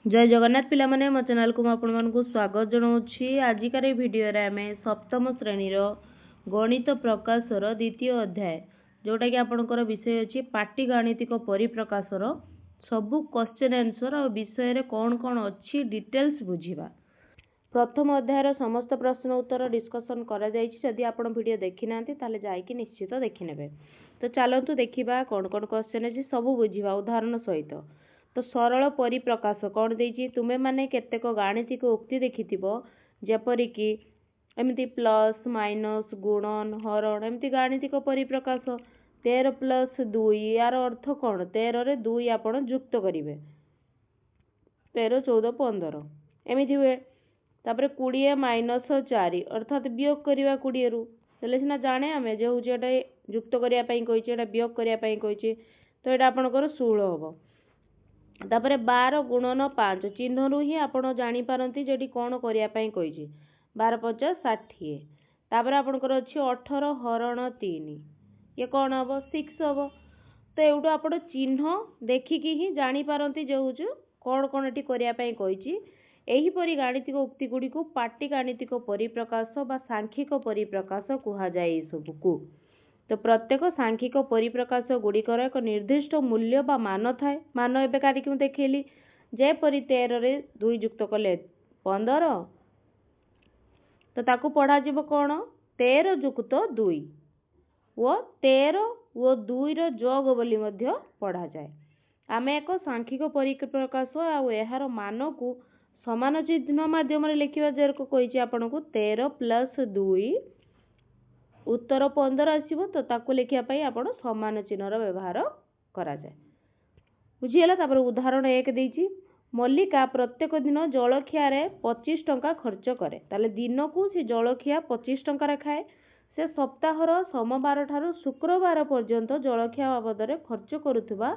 जय जगन्नाथ पिला माने मो चैनल को आपण मानकु स्वागत जनाऊँगी। आजिकार भिडियो रे आमे सप्तम श्रेणीर गणित प्रकाशर द्वितीय अध्याय जोटा कि आपणकर विषय अछि पाटी गाणितिक परिप्रकाशर सबु क्वेश्चन आंसर और विषय रे कौन कौन अछि डिटेल्स बुझिबा। प्रथम अध्यायर समस्त प्रश्न उत्तर डिस्कशन करा जायछि। जदि आपण वीडियो देखि नांती ताले जायकि निश्चित देखि नेबे। तो चलंतु देखिबा कौन कौन क्वेश्चन अछि सबु बुझिबा उदाहरण सहित। तो सरल परिप्रकाश कौन देछि तुमे माने केतेक गाणितिक उक्ति देखिथिबो जेपरि कि एमती प्लस माइनस गुणन हरण एमती गाणितिक परिप्रकाश 13 प्लस 2 यार अर्थ कौन 13 रे 2 आपण युक्त करिवे 13 14 15 एमती हुए। तापर 20 माइनस 4 अर्थात वियोग करिवा 20 रु तले सिना जाने आमे जे होचे एटा युक्त करिया पई कहिचे एटा वियोग करिया पई कहिचे तो एटा आपनकर 16 हबो। तापर 12 गुणन 5 चिन्ह रु ही आपण जानि पारंती जेडी कोन करिया पई कहिचे 12 50 60। तापर आपनकर अछि 18 हरण 3 ये कोन हबो 6 हबो। तो एउडो आपण चिन्ह देखिकी ही जानि पारंती जे होचे कोन कोन एटी करिया पई कहिची। एही परि गाणितिक उक्ति गुडी को पाटी गाणितिक परिप्रकाश बा सांख्यिक परिप्रकाश कुहा जाय सबको। तो प्रत्येक सांख्यिक परिप्रकाश गुड़िकर एक निर्दिष्ट मूल्य बा मान थाए। मान एबे कारिक देखिली जेपरि 13 रे 2 युक्त कले 15 तो ताकू पढ़ा जिवो कोन 13 युक्त 2 वो 13 वो 2 रो जोग बोली मध्य पढ़ा जाए। आमे एक सांख्यिक परिप्रकाश आ एहार मान को समान चिन्ह माध्यम रे लिखिबा जेरको कहिछि आपनको 13 प्लस 2 उत्तर 15 आसीबो तो ताकू लिखिया पई आपण समान चिन्हर व्यवहार करा जाय बुझियला। तापर उदाहरण 1 देछि मल्लिका प्रत्येक दिन जलखिया रे 25 टंका खर्च करे ताले दिन को से जलखिया 25 टंका रे खाए से सप्ताहर सोमवार ठारू शुक्रवार पर्यंत जलखिया बाबद रे खर्च करूथबा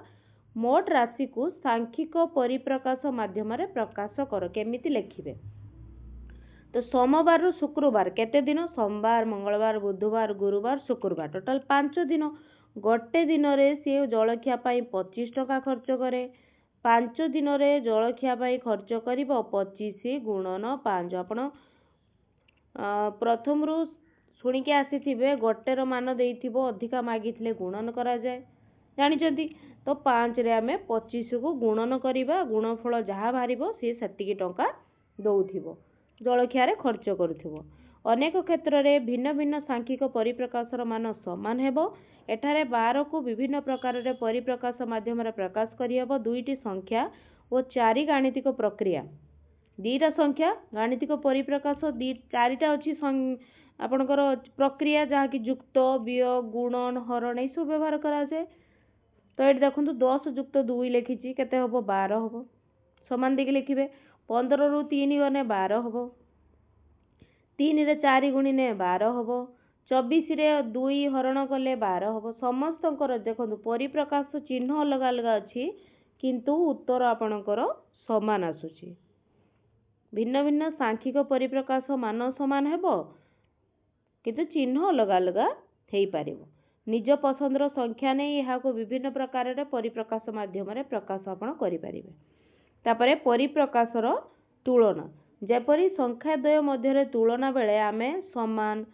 मोट राशि को सांख्यिक परिप्रकाश माध्यम रे प्रकाश कर केमिति लिखिबे। तो सोमवार रु शुक्रवार केते दिन सोमवार मंगलवार बुधवार गुरुवार शुक्रवार टोटल 5 दिन गोटे दिन रे से जलखिया पाई 25 टका खर्च करे 5 दिन रे जलखिया पाई खर्च करिवो 25 गुणन 5 आपण प्रथम रु सुनी के आसीथिबे गोटे रो मान देइथिबो अधिका मागिथिले गुणन करा जाय जानि जदी। तो 5 रे हमें 25 को गुणन करिबा गुणफल जहा भारिबो से सेतिकी टंका दउथिबो जलखिया रे खर्च करूथिबो। अनेक क्षेत्र रे भिन्न भिन्न सांख्यिक परिप्रकाशर मान समान हेबो। एठारे 12 को विभिन्न प्रकार रे परिप्रकाश माध्यम रे प्रकाश करियबो। दुईटी संख्या ओ 4 गाणितिक प्रक्रिया दीटा संख्या गाणितिक परिप्रकाश चारिटा अछि आपनकर प्रक्रिया जहा कि युक्त वियोग गुणन हरण ए सब व्यवहार करा जाय। तो एठी देखंतु 10 युक्त 2 लिखिछि केते हबो 12 हबो समान दिके लिखिबे 15 रु 3 गने 12 हबो 3 रे 4 गुणिने 12 हबो 24 रे 2 हरण कले 12 हबो। समस्तंकर देखंतु परिप्रकाश चिन्ह अलग अलग अछि किंतु उत्तर आपणकर समान आसुछि। भिन्न भिन्न सांख्यिक परिप्रकाश मान समान हेबो किंतु चिन्ह अलग अलग हेई पारिबो। निज पसंदर संख्या नै एहा को विभिन्न प्रकार रे परिप्रकाश माध्यम रे प्रकाश आपण करि पारिबे। तापरे परिप्रकाशर तुलना जेपरि संख्या द्वय मध्य रे तुलना बेले आमे समान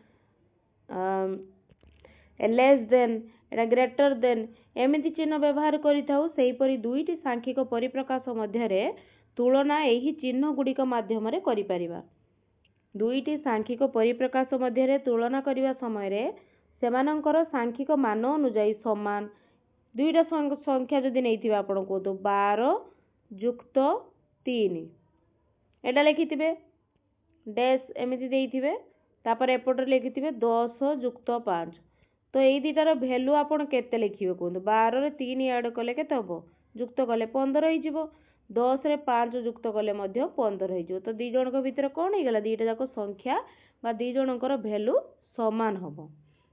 लेस देन एटा ग्रेटर देन एमिति चिन्ह व्यवहार करिथाउ सेही परि दुईटी सांख्यिक परिप्रकाश मध्य रे तुलना एही चिन्ह गुडी का माध्यम रे करि परिबा। दुईटी सांख्यिक परिप्रकाश मध्य रे तुलना करिवा समय रे सेमानंकर सांख्यिक मान अनुसार समान दुईटा संख्या जदि नैथिबा आपण को तो 12 युक्त 3 एटा लिखिथिबे डैश एमिति देइथिबे तापर एपटर लिखिथिबे 10 युक्त 5 तो एई दीटार वैल्यू आपण केते लिखिबे कोन 12 रे 3 ऐड कले केते हबो युक्त कले 15 होई जिवो 10 रे 5 युक्त कले मध्य 15 होई जिवो। तो दी जणक भितर कोन हे गेला दीटा जाको संख्या बा दी जणकर वैल्यू समान हबो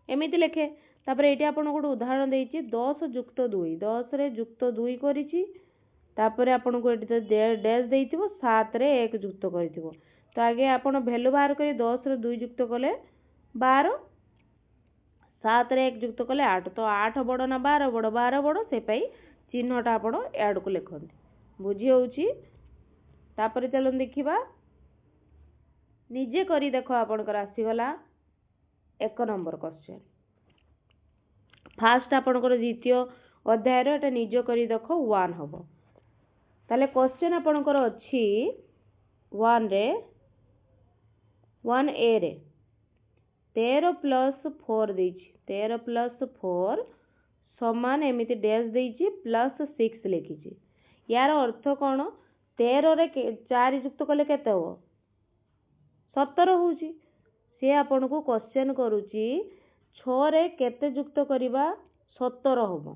एमिति लिखे। तापर एटी आपण गोटे उदाहरण देइछि 10 युक्त 2 10 रे युक्त 2 करिछि तापर आपण को एटी डैश देइथिबो 7 रे 1 युक्त करिथिबो। तो आगे आपण वैल्यू बाहर करी 10 रे 2 युक्त कले 12 7 रे 1 युक्त कले 8 तो 8 बड़ ना 12 बड़ 12 बड़ से पई चिन्हटा आपण ऐड को लिखंती बुझी होउची। तापर चलो देखिबा निजे करी देखो आपनकर आसीगला 1 नंबर क्वेश्चन फास्ट आपनकर द्वितीय अध्याय रो एटा निजे करी देखो 1 हबो ताले क्वेश्चन आपनकर अछि 1 रे 1 ए रे 13 प्लस 4 देछि 13 प्लस 4 समान एमिति डैश देछि प्लस 6 लिखिछि यार अर्थ कोन 13 रे 4 युक्त कले केते हो 17 होउछि से आपन को क्वेश्चन करूछि 6 रे केते युक्त करिबा 17 होबो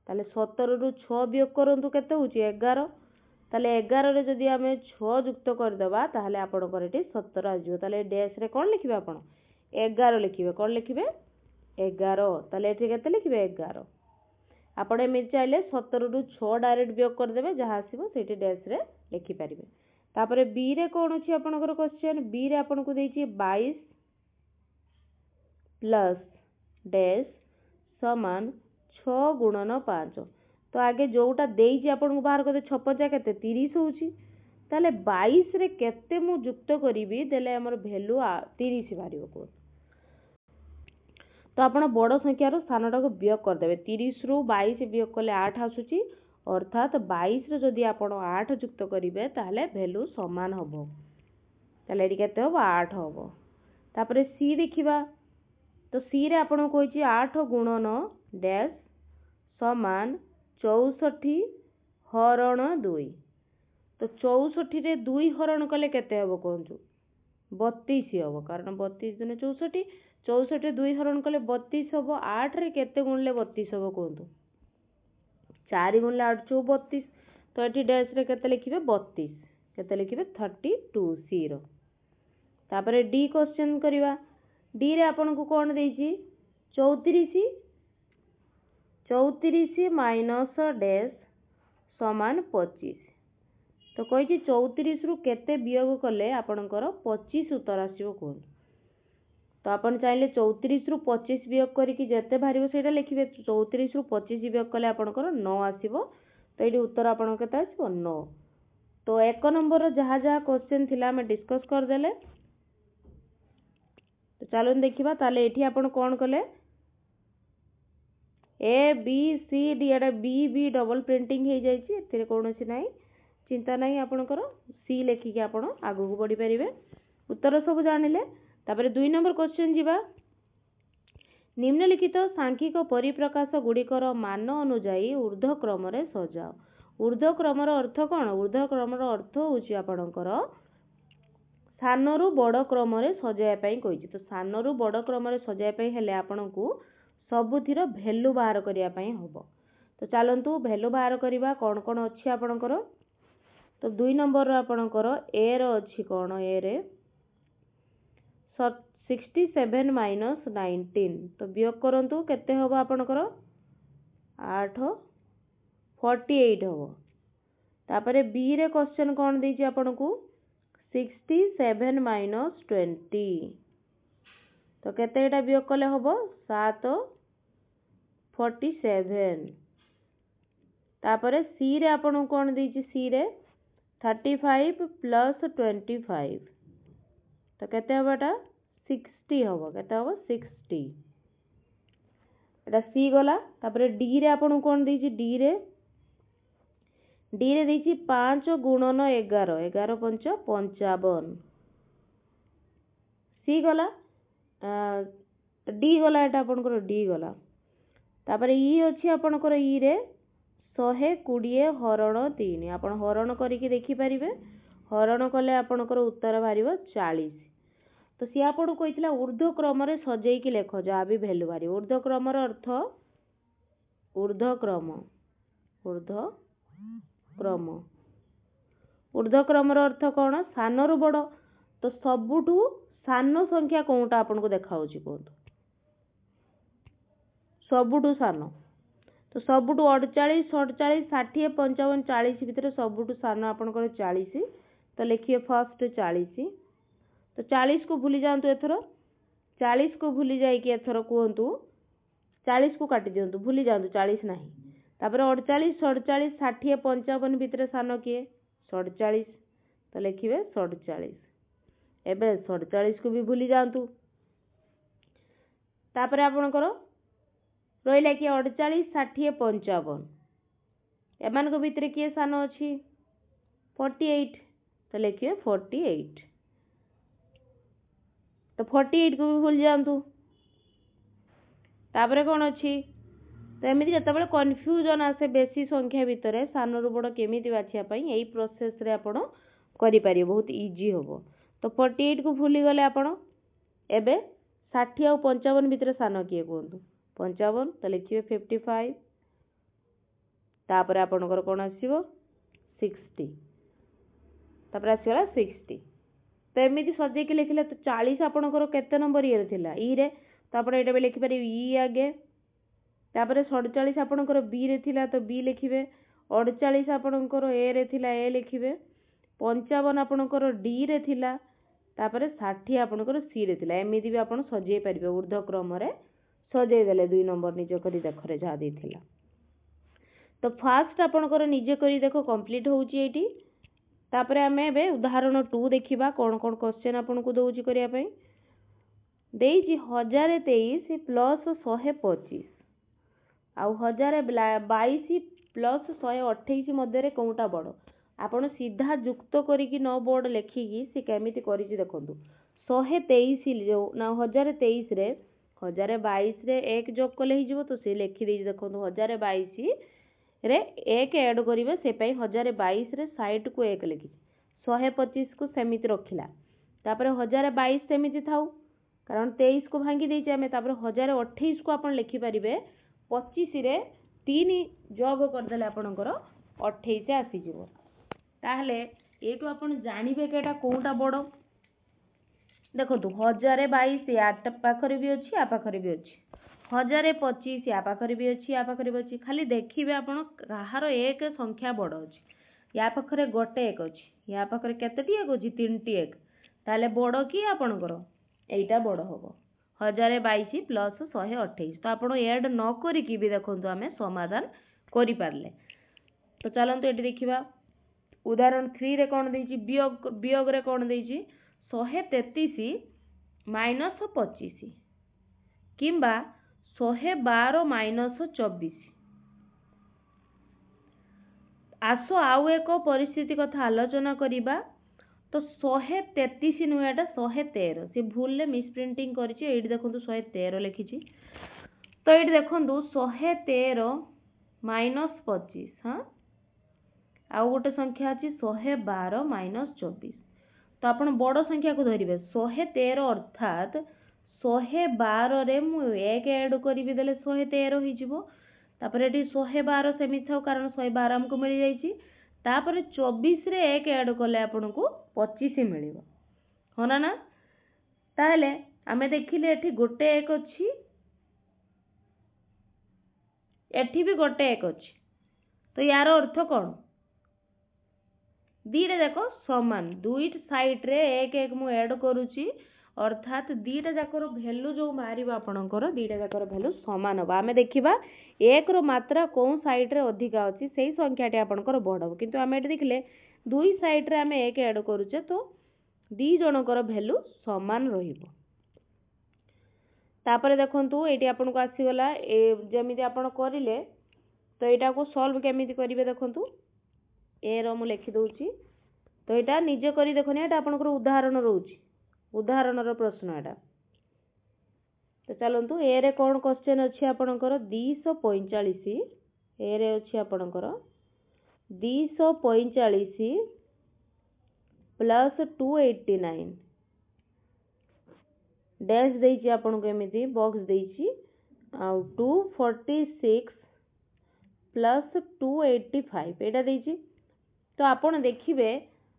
ताले 17 रु 6 वियोग करंतु केते होउछि 11 ताले 11 रे जदि हमें 6 युक्त कर देबा ताले आपन करटी 17 आजियो ताले डैश रे कोन लिखिबे आपन 11 लिखिबे कोन लिखिबे 11 ताले एठी केते लिखिबे 11 आपण एमि चाइले 17 रु 6 डायरेक्ट वियोग कर देबे जहा आसीबो सेठी डैश रे लिखि परिबे तापरे बी रे कोन अछि आपनकर क्वेश्चन बी रे आपन को देछि 22 प्लस डैश समान 6 गुणन 5 तो आगे जोटा देछि आपन को बाहर करते 56 केते 30 होउछि ताले 22 रे केते मु युक्त करिवि देले हमर वैल्यू 30 बारिबो को तो आपण बड़ संख्या रो स्थानटा को वियोग कर देबे 30 रु 22 वियोग कले 8 आसुची अर्थात 22 रे जदि आपण 8 युक्त करिवे ताहले वैल्यू समान हबो ताले एडी केते हबो 8 हबो तापरे सी देखिबा तो सी रे आपण कोइची 8 गुणन डैश समान 64 हरण 2 तो 64 रे 2 हरण कले केते हबो कोंतु 32 हबो कारण 32 दुने 64 64 रे 2 हरण कले 32 हबो 8 रे केते गुणले 32 हबो कोंतु 4 गुणले 8 चौ 32 तो एठी डैश रे केते लिखिबे 32 केते लिखिबे 32 सी रो तापरे डी क्वेश्चन करिवा डी रे आपन को कोन देछि 34 माइनस डैश समान 25 तो कहि कि 34 रु केते वियोग कले आपनकर 25 उत्तर आसीबो कोन तो आपण चाहिले 34 रु 25 वियोग करी कि जते भारिबो सेटा लिखिबे 34 रु 25 वियोग कले आपनकर 9 आसीबो तो एडी उत्तर आपण केते आसीबो 9 तो 1 नंबर रो जहा जहा क्वेश्चन थिला हम डिस्कस कर देले तो चलो देखिबा ताले एठी आपण कोन कले A B C D Etah B B double printing हे जाई छि एते कोनोसी नाही चिंता नहीं आपणकर सी लेखिकी आपण आगु को बढ़ी परिबे उत्तर सब जानिले तापरे 2 नंबर क्वेश्चन जीवा निम्नलिखित सांख्यिक परिप्रकाश गुड़िकर मान अनुजाई ऊर्ध्व क्रम रे सजाओ ऊर्ध्व क्रम रो अर्थ कोन ऊर्ध्व क्रम रो अर्थ होची आपणकर सानरु बड़ क्रम रे सजाया पई कहिछि तो सानरु बड़ क्रम रे सजाया पई हेले आपणकू सबुथिर वैल्यू बाहर करिया पई हबो तो चलंतु वैल्यू बाहर करिबा कोन कोन अछि आपणकर तो 2 नंबर आपणकर ए रो अछि कोन ए रे 67 माइनस 19 तो वियोग करंतु केते हबो आपणकर 8 48 हबो तापरे बी रे क्वेश्चन कोन देछि आपणकू 67 माइनस 20 तो केते एटा वियोग कले हबो 7 47 तापरे सी रे आपन कोन देछि सी रे 35 प्लस 25 तो केते हबटा 60 हबो केते हबो 60 एटा सी गला तापरे डी रे आपन कोन देछि डी रे देछि 5 गुणन 11 11 5 55 सी गला डी गला एटा आपन डी गला तापरे ई अछि आपन ई रे 120 हरण 3 आपण हरण करिकि देखि परिबे हरण कले आपणकर उत्तर बारिबो 40 तो सी आपण कहितला ऊर्ध्व क्रम रे सजेई कि लेखो जा भी वैल्यू बारी ऊर्ध्व क्रम रो अर्थ ऊर्ध्व क्रम रो अर्थ कोन सानरु बड़ तो सबुठू सान संख्या कोनटा आपण को देखाउची कोन सबुठू सान तो सबुठू 48 48 60 55 40 भितर सबुठू सान आपनकर 40 तो लिखिए फर्स्ट 40 तो 40 को भूली जांतु एथरो 40 को भूली जाई कि एथरो कहंतु 40 को काटी दियंतु भूली जांतु 40 नाही तापर 48 48 60 55 भितर सान किए 47 तो लिखिए 47 एबे 47 को भी भूली जातु तापर आपणकर रहा कि 48 60 55 एमान को भितर किए सान अच्छी 48 तो लिखिए 48 तो 48 को भी भूल जातु तापर कौन अच्छी तो एमती जिते कन्फ्यूजन आसे बेसी संख्या भितर सान रु बड़ केमी बाछापी यही प्रोसेस रे आपण करें बहुत इजी हम तो 48 को भूली गले आपण एबे 60 और 55 भितर सान किए कहतु 55 तो लिखिए 55 तापर आपणकर कौन आसीबो 60 तापर आसीगला 60 तो एमती सजेक लिखिले तो 40 आपणकर केते नंबर ये थिला ई रे तो आपण एटा भी लिखि पारे ई आगे तापर 47 आपणकर बी रे थिला तो बी लिखिबे 48 आपणकर ए रे थिला ए लिखिबे 55 आपणकर डी रे थिला तापर 60 आपणकर सी रे थिला एमिति भी आपण सजेई परिबे ऊर्ध्व क्रम रे सजेई देले 2 नंबर निज करी देखरे जा देथिला तो फास्ट आपणकर निजे करी देखो कंप्लीट होउची एटी तापर हमें एबे उदाहरण 2 देखिबा कोन कोन क्वेश्चन आपन को दोउची करिया पई देइची 1023 प्लस 125 आउ 1022 प्लस 128 मध्य रे कोउटा बड़ आपण सीधा युक्त करिकी न बोर्ड लेखिकी से केमिति करिछि देखंतु 123 जो ना 1023 रे 1022 रे एक जोग कले हि जिवो तो से लेखि देइ देखंतु 1022 रे एक ऐड करिवे से पई 1022 रे साइड को एक लिखि 125 को सेमिति रखिला तापर 1022 सेमिति थाउ कारण 23 को भांगी देइछि हमें तापर 1028 को आपण लिखि परिबे 25 रे 3 जोग कर देले आपणकर 28 आसी जिवो ताहले एटू आपण जानिबे केटा कोउटा बड़ देखंतु 1022 या पाखरे भी अछि आ पाखरे भी अछि 1025 या पाखरे भी अछि या पाखरे भी अछि खाली देखिबे आपण कहार एक संख्या बड़ अछि या पाखरे गोटे एक अछि या पाखरे केतेटी एक अछि तीनटी एक ताले बड़ की आपणकर एइटा बड़ हबो 1022 प्लस 128 तो आपण ऐड न करी की भी देखंतु हमें समाधान करि पारले तो चलंतु एटी देखिबा उदाहरण 3 रे कोन देइछि वियोग रे कोन देइछि 133 माइनस 25 किंबा 112 माइनस 24 आसो आउ एक परिस्थिति कथा आलोचना करिबा तो 133 नुएटा 113 से भूल ले मिसप्रिंटिंग करिछि एडी देखंतु 113 लिखिछि तो एडी देखंतु 113 माइनस 25 हां आउ गोटे संख्या अछि 112 माइनस 24 तो आपण बड़ संख्या को धरिबे 113 अर्थात 112 रे मु एक ऐड करिबि देले 113 हि जिवो तापर एटी 112 सेमिति थाउ कारण 112 हमको मिल जाइछि तापर 24 रे एक ऐड कले आपण को 25 मिलिबो होना ना ताहले हमें देखिले एठी गोटे एक अछि एठी भी गोटे एक अछि तो यार अर्थ कोन दीटा जाक समान दुई साइड रे एक एक मु ऐड करूची अर्थात दीटा जाकर वैल्यू जो मारिबा आपणकर दीटा जाकर वैल्यू समान हो आमे देखिबा एक रो मात्रा कोन साइड रे अधिका अछि सेही संख्याटी आपणकर बड किंतु आमे एठी देखिले दुई साइड रे आमे एक ऐड करूचे तो दी जनकर वैल्यू समान रहिबो तापरे देखंतु एटी आपन को आसी गला जेमिति आपन करिले तो एटा को सॉल्व केमिति करिवे देखंतु ए रो मु लिखि दउची तो एटा निजे करी देखनी एटा आपन को उदाहरण रहउची उदाहरण रो प्रश्न एटा तो चलंतु ए रे कोन क्वेश्चन अछि आपनकर 245 ए रे अछि आपनकर 245 प्लस 289 डैश देइछि आपन को एमिति बॉक्स देइछि आ 246 प्लस 285 एटा देइछि तो आपण देखिबे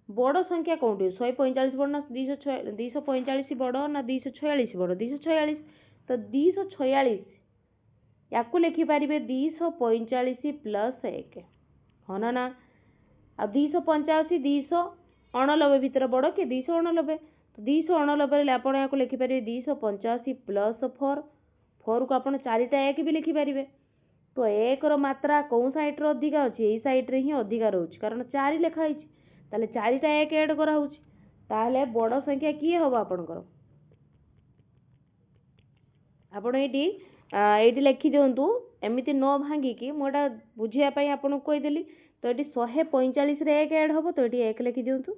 बड़ संख्या कोउठी 145 बड़ ना 245 बड़ ना 246 बड़ 246 तो 246 याकू लिखि पारिबे 245 प्लस 1 होना ना आ 285 289 भीतर बड़ के 289 तो 289 रे आपण याकू लिखि पारिबे 285 प्लस 4 4 को आपण चारिटा एक भी लिखि पारिबे तो एक रो मात्रा कोन साइड रो अधिका अछि एई साइड रे ही अधिका रहउछि कारण 4 लेखा हिछि ताले 4टा 1 ऐड करा होची ताले बड़ संख्या किए हबो आपनकर आपण एटी लिखि दिंतु एमती न भांगी कि मोटा बुझिया पई आपन को देली तो ये 145 रे 1 ऐड हबो तो ये 1 लिखि दिंतु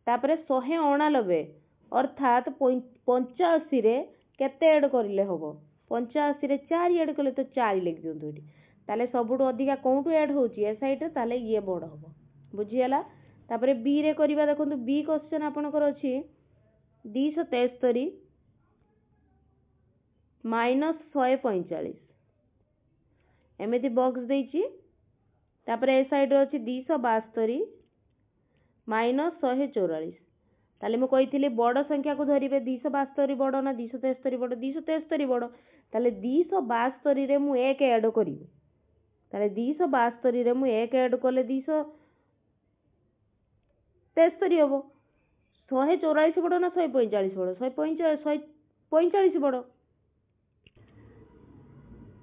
तापरे 189 अर्थात 85 रे केते ऐड करिले हबो 85 रे 4 ऐड कले तो 4 लिखि दिंतु एटी ताले सबुठु अधिका कोउटु ऐड होची ए साइड रे ताले ये बड़ हबो बुझियला तापरे बी रे करबा देखंतु बी क्वेश्चन आपनकर अछि 273 माइनस 145 एमती बॉक्स देइची तापरे ए साइड रे अछि 272 माइनस 144 ताले मु कहिथिली बड़ संख्या को धरिबे 272 बड़ ना 273 बड़ 273 बड़ ताले 272 रे मु 1 ऐड करिबे ताले 272 रे मु 1 ऐड कले 273 हबो 144 बड़ ना 145 बड़ 145 बड़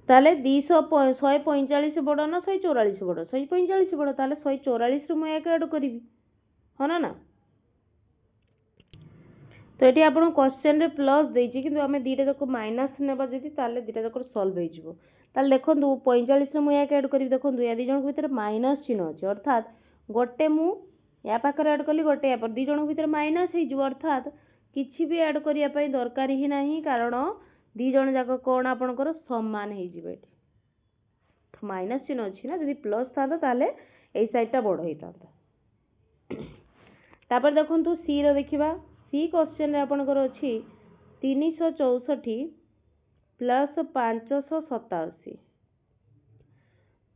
ताले 145 बड़ ना 144 बड़ 145 बड़ ताले 144 रे मु 1 ऐड करिबी हना ना तो ये आपन क्वेश्चन रे प्लस देछि किंतु हमें दीटा तक माइनस नेबा जदी ताले दीटा तक सॉल्व हो जिवो ताले देखंतु 45 रे मु 1 ऐड करिबी देखंतु या दी जण भीतर माइनस चिन्ह अछि अर्थात गोटे मु या पाकर ऐड कली गोटे या पर दी जण भीतर माइनस हे जिवो अर्थात किछि भी ऐड करिया पई दरकार ही नाही कारण दी जण जाक कोन आपनकर समान हे जिवो एठी माइनस चिन्ह अछि ना जदी प्लस थादा ताले एई साइड टा बड़ हेतांता तापर देखंतु सी रो देखिबा सी क्वेश्चन रे आपनकर अछि 364 प्लस 587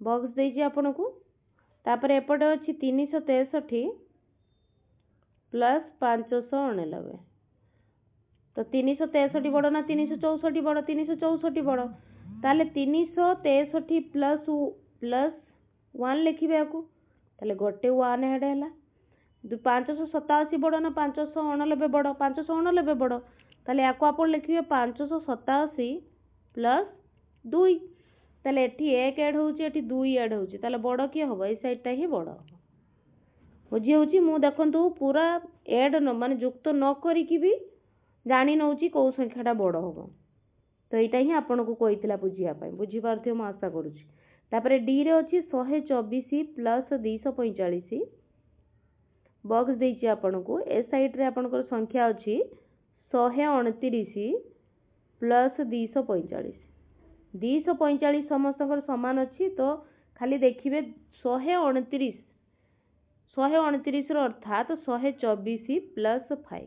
बॉक्स देछि आपनको तापर एपटे अछि 363 प्लस 599 तो 363 बड़ ना 364 बड़ 364 बड़ ताले 363 प्लस 1 लिखिबे आकु ताले गोटे 1 ऐड हैला 587 बड़ ना 589 बड़ 589 बड़ ताले याको आपण लिखिबे 587 प्लस 2 ताले एठी 1 ऐड होउची एठी 2 ऐड होउची ताले बड़ की हबो ए साइड टा ही बड़ हबो बुझी होउची मु देखंतु पूरा ऐड न माने युक्त न करी की भी जानि नउची को संख्याटा बड़ हबो तो एटा ही आपन को कहितला बुझिया पई बुझी पारथियो म आशा करूची तापरे डी रे अछि 124 प्लस 245 बॉक्स देछि आपन को ए साइड रे आपन को संख्या अछि 129 प्लस 245 245 समस्त समान अछि तो खाली देखिबे 129 रो अर्थात 124 प्लस 5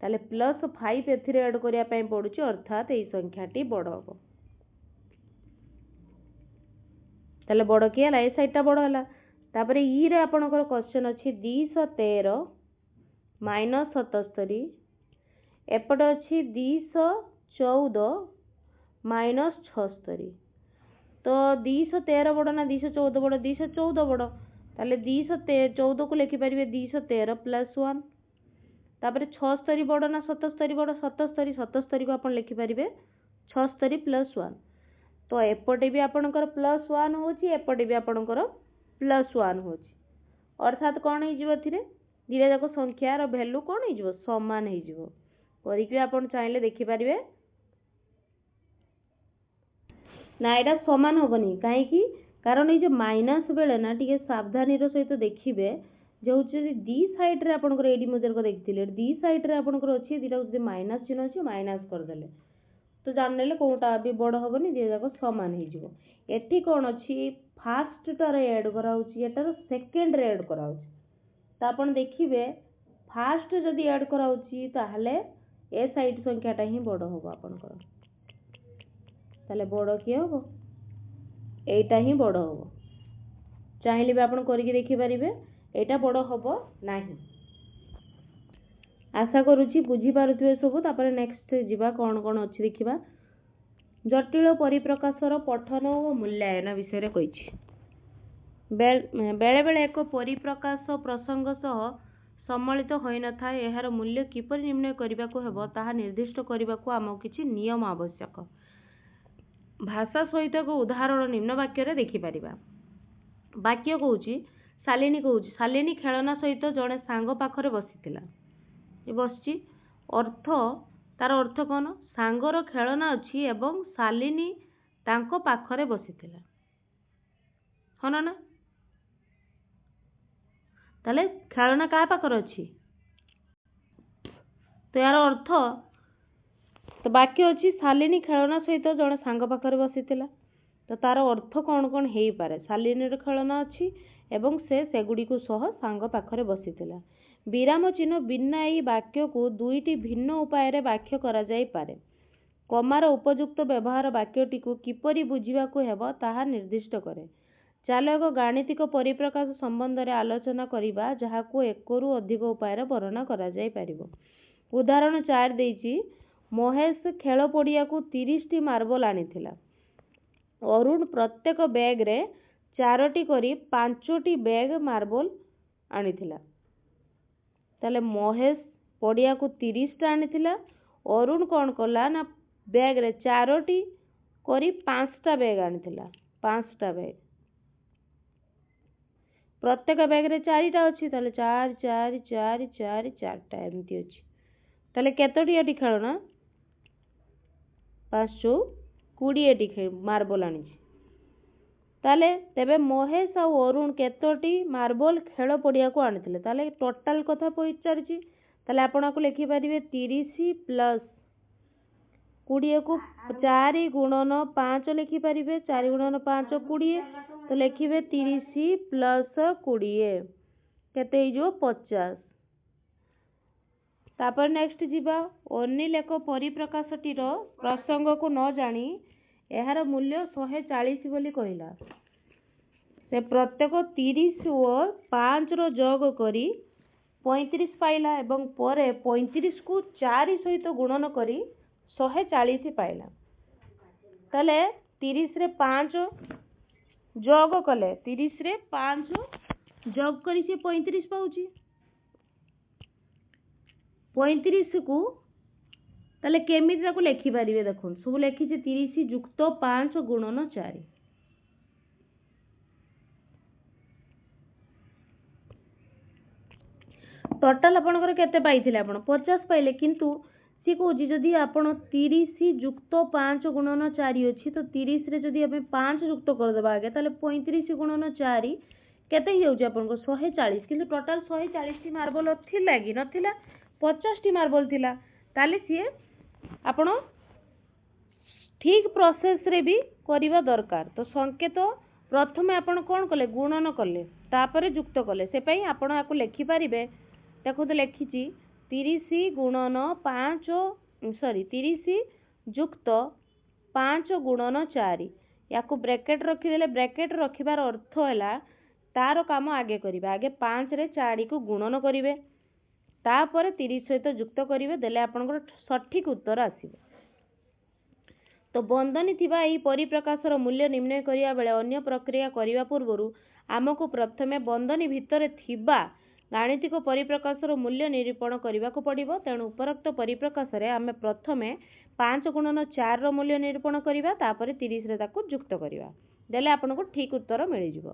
ताले प्लस 5 एथिरे ऐड करिया पई पडुची अर्थात एई संख्याटी बड़ हबो ताले बड़ की हला ए साइड टा बड़ हला तापरे ई रे आपनकर क्वेश्चन अछि 213 माइनस 77 एपट अछि 214 माइनस 76 तो 213 बड़ ना 214 बड़ 214 बड़ ताले 214 को लिखि परिबे 213 प्लस 1 तापरे 76 बड़ ना 77 बड़ 77 को आपण लिखि परिबे 76 प्लस 1 तो एपटे भी आपनकर प्लस 1 होची एपटे भी आपनकर प्लस 1 होची अर्थात कोन हे जिवो थिरे दिले जाको संख्या रो वैल्यू कोन हे जिवो समान हे जिवो करिकि आपण चाहिले देखि परिबे ना एटा समान होबनी काहे कि कारण ए जे माइनस बेले ना टिके सावधानी रो सहित देखिबे जे होची डी साइड रे आपनकर एडी मजर को देखथिले डी साइड रे आपनकर अछि दिरा जे माइनस चिन्ह अछि माइनस कर देले तो जान लेले कोटा भी बड़ होबनी जे जाको समान हे जिवो एठी कोन अछि फर्स्ट टर ऐड करा होची एटार सेकंड रे ऐड करा होची त आपण देखिबे फर्स्ट जदी ऐड करा होची ताहले ए साइड संख्याटा ही बड़ होबो आपनकर ताले बड़ की होबो एटा ही बड़ होबो चाहिले भी आपण करिकि देखि परिबे एटा बड़ होबो नाही आशा करूची बुझी पारुथिबे सब तापर नेक्स्ट जिबा कोन कोन अछि देखिबा जटिल परिप्रकाशर पठन और मूल्यांकन विषय रे कहिछि बेले बेले एक परिप्रकाश प्रसंग सह सम्मिलित होई न थाए एहार मूल्य किपरि निर्णय करिबा को हेबो ताहा निर्दिष्ट करिबा को आमो किछि नियम आवश्यक भाषा सहित को उदाहरण निम्न वाक्य रे देखि परिबा वाक्य कहूची शालिनी कहूँ शालिनी खेलना सहित जड़े सांग पाखरे बसीथिला ये बसची अर्थ तार अर्थ कौन सांगर खेलना अच्छी एवं शालिनी तांको पाखरे बसीथिला हाँ ना ताले खेलना क्या पाखरे अच्छी तो यार अर्थ तो बाकी अच्छी शालिनी खेलना सहित जड़े सांग पाखरे बसीथिला तो तार अर्थ कौन कौन हो पारे शालिनी खेलना अच्छी एवं सेगुड़ी को सह सांग पाखरे बसीथिला विराम चिन्ह बिना यही वाक्य को दुईटी भिन्न उपाय व्याख्या करा जाई पारे कमार उपयुक्त व्यवहार वाक्यटी को किपरि बुझिबाकु हेबो ताहा निर्दिष्ट करे चलो एक गाणितिक परिप्रकाश संबंध में आलोचना करिबा जहाको एकरु अधिक उपाय वर्णना करा जाई पारिबो उदाहरण 4 देइछि महेश खेल पड़िया को 30 मार्बल आनिथिला अरुण प्रत्येक बैग रे 4टी करी 5टी बैग मार्बल आनिथिला ताले महेश पड़िया को 30टा आनिथिला अरुण कौन कला ना बैग रे 4टी करी 5टा बैग आनिथिला 5टा बैग प्रत्येक बैग रे 4टा अच्छी ताले 4 4 4 4 4टा एमती अच्छी ताले केतोटी एटी खेलना 5 20टी मार्बल आनी ताले तेबे महेश आ अरुण केतोटी मार्बल खेल पड़िया को आनिथिले ताले टोटल कथा पचारिछि ताले आपण को लिखि परिबे 30 प्लस 20 को 4 गुणन 5 लिखि परिबे 4 गुणन 5 20 तो लिखिबे 30 प्लस 20 केते जो 50 तापर नेक्स्ट जीवा अनिल एक परिप्रकाशटीर प्रसंग को न जानी एहार मूल्य 140 बोली कहला से प्रत्येक 30 ओ 5 रो जोग करी 35 पाइला एवं परे 35 को 4 सहित गुणन करी 140 पाइला ताले 30 रे 5 जोग कले 30 रे 5 जोग करी से 35 पाउची 35 को ताले केमिति ताको लेखि पारिबे देखुन सब लेखि 30 युक्त 5 गुणन 4 टोटल आपणकर केते पाइथिले आपण 50 पाइले किंतु सी कहूँ जदि आपण 30 युक्त 5 गुणन 4 अच्छी तो 30 रे जदि हमें 5 युक्त करदेबा आगे ताले 35 गुणन 4 केते ही होउची आपण को 140 किंतु टोटल 140 टी मार्बल थिला कि नथिला 50 टी मार्बल थिला ताले सी आपण ठीक प्रोसेस रे भी करिवा दरकार तो संकेत प्रथमे आपण कोन कले गुणन कले तापरे युक्त कले से पई आपण आकु लेखि पारिबे देखो तो लिखी 30 गुणन 5 30 युक्त 5 गुणन 4 या ब्रैकेट रखिदेले ब्रैकेट रखिबार अर्थ है तार काम आगे करिबे आगे 5 रे 4 को गुणन करिवे तापर 30 सहित युक्त करिवे देले आपनकर सठिक उत्तर आसीबे तो बंधनी थिबा एही परिप्रकाशर मूल्य निर्णय करिया बेले अन्य प्रक्रिया करिवा पूर्वरु आमको प्रथमे बंधनी भितरे थिबा गाणितिक परिप्रकाशर मूल्य निरूपण करने को पड़ो तेणु उपरोक्त परिप्रकाश आम प्रथमे 5 गुणन 4 रो मूल्य निरूपण करवा 30 रे ताकू युक्त करवा देले आपको ठीक उत्तर मिल जाव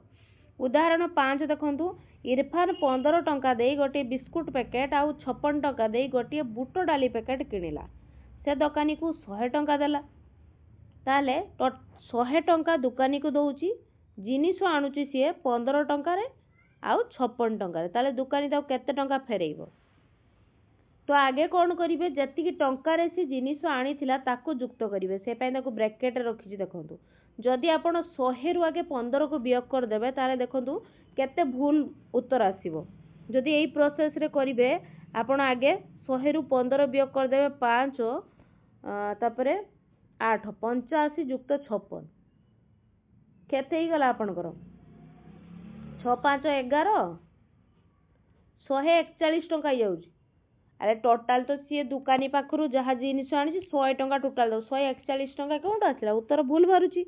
उदाहरण 5 देखु इरफान 15 टंका दे गोटे बिस्कुट पैकेट आउ 56 टंका दे गोटे बुट डाली पैकेट किणिला से दुकानी को 100 टंका देला ताले 100 टंका दुकानी को दौची जिनिस आणुची सी 15 टंका आउ 56 टंका ताले दुकानी ताऊ केते टंका फेरेइबो तो आगे कौन करिवे जति टंका रे से जिनिस आनीथिला ताकू युक्त करिवे से पय ताकू ब्रैकेट रखिछि देखंतु जदि आपण 100 रु आगे 15 को वियोग कर देबे ताले देखंतु केते भूल उत्तर आसीबो जदि एई प्रोसेस रे करिवे आपण आगे 100 रु 15 वियोग कर देबे 5 तापरे 8 85 युक्त 56 केते ही गला आपनकर 6 5 11 141 टंका जाउची अरे टोटाल तो सी दुकानी पाखरु जहाँ जिनिस आनी 100 टंका टोटाल 141 टंका कौन आसला उत्तर भूल बाहरुची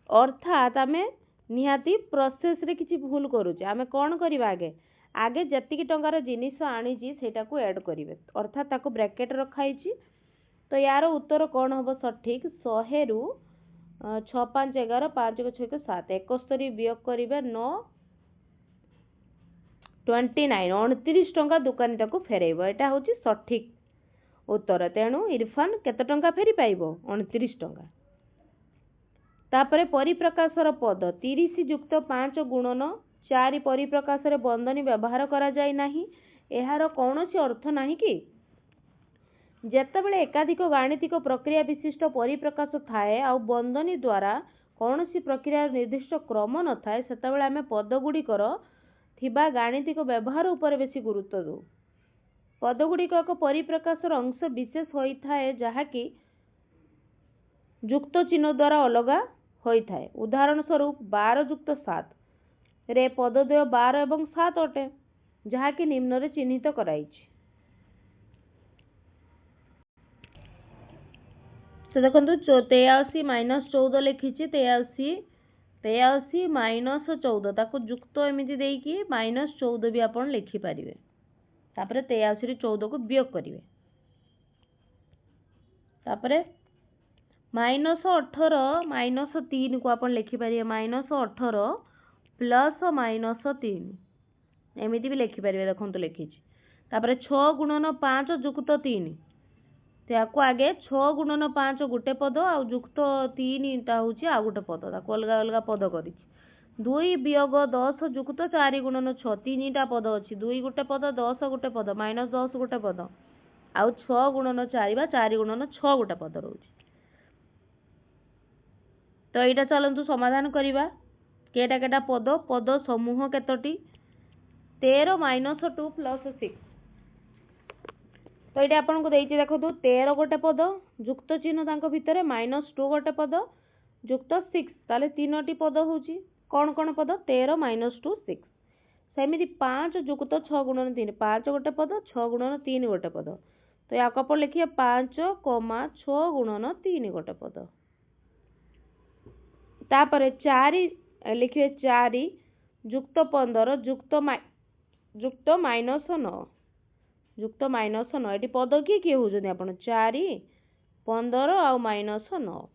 अर्थात आमे निहाती प्रोसेस रे किछि भूल करूचे आमे कौन करिबा आगे आगे जतिकी टंकार जिनिस आनी सेटा को ऐड करिवे अर्थात ताको ब्रैकेट रखाइछि तो यार उत्तर कौन हबो सठिक 100 रु 6 5 11 5 6 7 71 वियोग करिवे 9 29 29 टंका दुकानी ताकू फेरेइबो। एटा होची सठिक उत्तर। तेणु इरफान केते टंका फेरी पाइबो 29 टंका। तापरे परिप्रकाशर पद 30 युक्त 5 गुणन 4 परिप्रकाशरे बंधनी व्यवहार करा जाय नाही। एहार कौनसी अर्थ नाही कि जेतेबेले एकाधिक गाणितिक प्रक्रिया विशिष्ट परिप्रकाश थाए आ बंधनी द्वारा कौनसी प्रक्रिया निर्दिष्ट क्रम न थाए सेतेबेले आमे पदगुड़िकर थिबा गाणितिक व्यवहार उपर बेसी गुरुत्व दो। पदगुड़िक एक परिप्रकाशर अंश विशेष होई थाए जहाकी युक्त चिन्ह द्वारा अलगा होई थाए। उदाहरण स्वरूप 12 युक्त 7 रे पदद्वय 12 एवं 7 अटे जहाकी निम्न रे चिन्हित कराइछि। तो देखंतु 83 माइनस 14 लिखिछि 83 माइनस 14 ताको युक्त एमिति देइकी माइनस 14 भी आपण लिखि पारिबे। तापरे 83 रे 14 को वियोग करिवे। तापरे माइनस 18 माइनस 3 को आपण लिखि पारिबे। माइनस 18 प्लस माइनस 3 एमिति भी लिखि पारिबे। देखंतु लिखिछि। तापरे 6 गुणन 5 युक्त 3 त्याको आगे 6 गुणन 5 गुटे पद आ युक्त 3 ता होची आ गुटे पद ताको अलगा अलगा पद करिछि। 2 वियोग 10 युक्त 4 गुणन 6 3टा पद अछि। 2 गुटे पद 10 गुटे पद माइनस 10 गुटे पद आ 6 गुणन 4 बा 4 गुणन 6 गुटे पद रहउछि। तो एटा चलंतु समाधान करिबा। केटा केटा पद पद समूह केतोटी 13 माइनस 2 प्लस 6। तो ये आपको देती देखो 13 गोटे पद युक्त चिन्ह तांको भितर माइनस 2 गोटे पद युक्त 6 ताले 3टी पद होची। कौन कौन पद 13 माइनस 2 6 सेमिति 5 युक्त 6 गुणन 3 5 गोटे पद 6 गुणन 3 गोटे पद। तो या कप लिखिए 5 6 गुणन 3 गोटे पद। तापर 4 लिखिए 4 युक्त 15 युक्त माइनस 9 युक्त माइनस 9 ये पद किए किए होजन आपण 4 15 आ माइनस 9।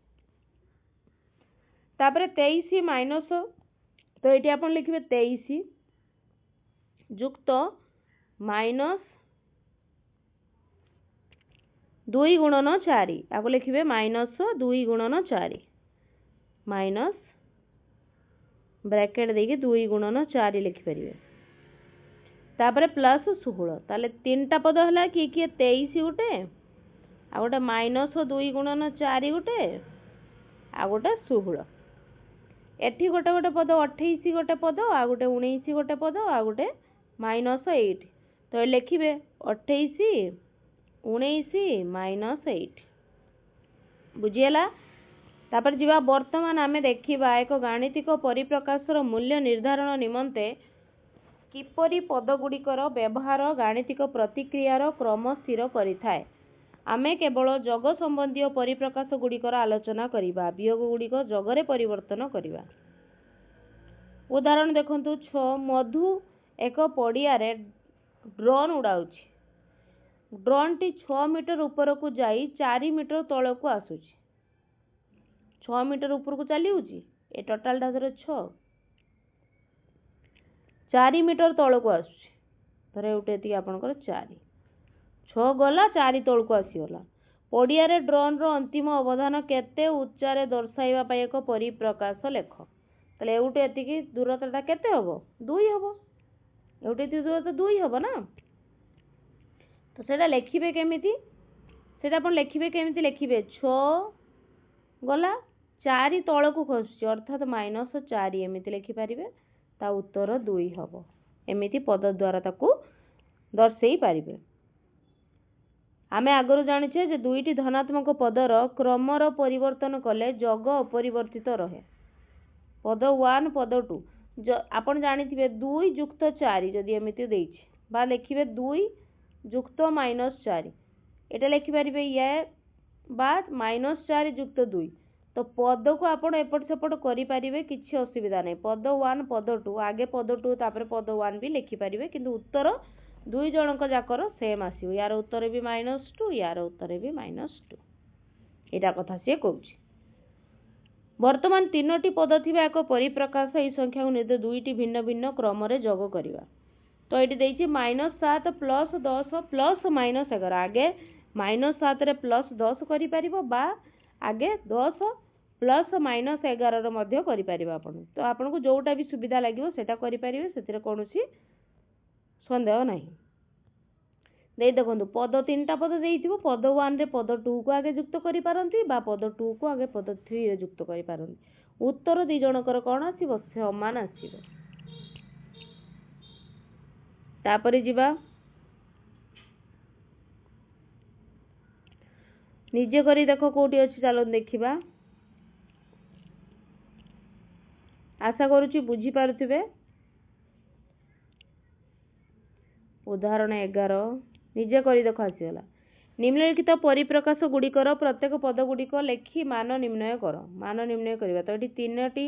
तापर 23 माइनस तो ये आपण लिखिए 23 युक्त माइनस 2 गुणन 4 आको लिखिए माइनस 2 गुणन 4 माइनस ब्रैकेट देके 2 गुणन 4 लिखि परिबे। तापर प्लस 16 ताले 3टा पद हला कि 23 गुटे आ गोटे माइनस 2 गुणन 4 गुटे आ गोटे 16। एठी गोटे गोटे पद 28 गोटे पद आ गोटे 19 गोटे पद आ गोटे माइनस 8। तो लिखिबे 28 19 माइनस 8 बुझिएला। तापर जीवा वर्तमान आमे देखिबा एक गाणितिक परिप्रकाशर मूल्य निर्धारण निमंते किपरि पदगुड़िकर व्यवहार गाणितिक प्रतिक्रियार क्रम स्थिर करिथाए। आमे केवल जग संबंधी परिप्रकाश गुड़िकर आलोचना करिबा। वियोग गुड़िक जगरे परिवर्तन करिबा। उदाहरण देखंतु 6 मधु एक पड़िया रे ड्रोन उड़ाउछि। ड्रोन टी 6 मीटर ऊपर को जाई 4 मीटर तळ को आसुछि। 6 मीटर ऊपर को चली होछि ए टोटल टा 6 4 मीटर तळ को आसुछि। धरे उठे ती आपनकर 4 6 गला 4 तळ को आसी गला। पड़िया रे ड्रोन रो अंतिम अवधान केते उच्चा रे दर्शाइबा पय एक परिप्रकाश लेख। तले एउटे एतिकी दूरताटा केते हबो 2 हबो। एउटे ती दूरता 2 हबो ना। तो सेटा लिखिबे केमिति सेटा अपन लिखिबे केमिति लिखिबे 6 गला 4 तळ को खसुछि अर्थात माइनस 4 एमिति लिखि परिबे। ता उत्तर 2 हबो। एमिति पद द्वारा ताकू दर्शेई पारिबे। आमे आगरु जानिछे जे दुईटी धनात्मक पदर क्रमर परिवर्तन कले जग अपरिवर्तित रहे। पद 1 पद 2 आपण जानिथिबे 2 युक्त 4 जदि एमिति देइछि बा लिखिबे 2 युक्त माइनस 4 एटा लिखि पारिबे या बाद माइनस 4 युक्त 2। तो पद को आपण एपट सेपट करि पारिबे किछि असुविधा नै। पद 1 पद 2 आगे पद 2 तापर पद 1 भी लिखि पारिबे किंतु उत्तर दुई जनक जाकर सेम आसीबो। यार उत्तर भी -2 यार उत्तर भी -2 एटा कथा से कहूछि। वर्तमान 3टी पद थिबा एक परिप्रकाश एई संख्या को निर्दे दुईटी भिन्न भिन्न क्रम रे जोग करिवा। तो ये देइछि -7 प्लस 10 प्लस -11 आगे -7 रे प्लस 10 करि परिबो बा आगे 10 प्लस -11 रो मध्य करि परिबो आपण। तो आपण को जोटा भी सुविधा लागिवो सेटा करि परिबे, सेतिरे कोनोसी संदेह नाही। दे देखंतु पद 3टा पद देइथिबो, पद 1 रे पद 2 को आगे युक्त करि पारंती बा पद 2 को आगे पद 3 रे युक्त करि पारंती। उत्तर दी जनकर कोन आसीबो? समान आसीबो। तापरे जिबा निजे करी देखो कोठी अछि, चलो देखिबा। आशा करूची बुझी पारुथिबे। उदाहरण 11 निजे करी देखो आसीगला। निम्नलिखित परिप्रकाश गुड़िकर प्रत्येक पद गुड़िक लेखि मान निर्णय कर। मान निर्णय करबा तो एठी 3टी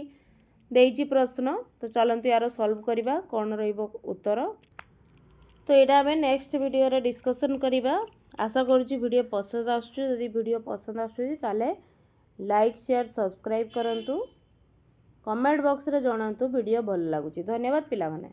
देइछि प्रश्न, तो चलंतु यार सॉल्व करबा कोन रहइबो उत्तर। तो एटा हमें नेक्स्ट वीडियो रे डिस्कशन करबा। आशा करूची वीडियो पसंद आछी। यदि वीडियो पसंद आछी ताले लाइक शेयर सब्सक्राइब करंतु। कमेंट बॉक्स रे जणांतु वीडियो भल लागुची। धन्यवाद पिला माने।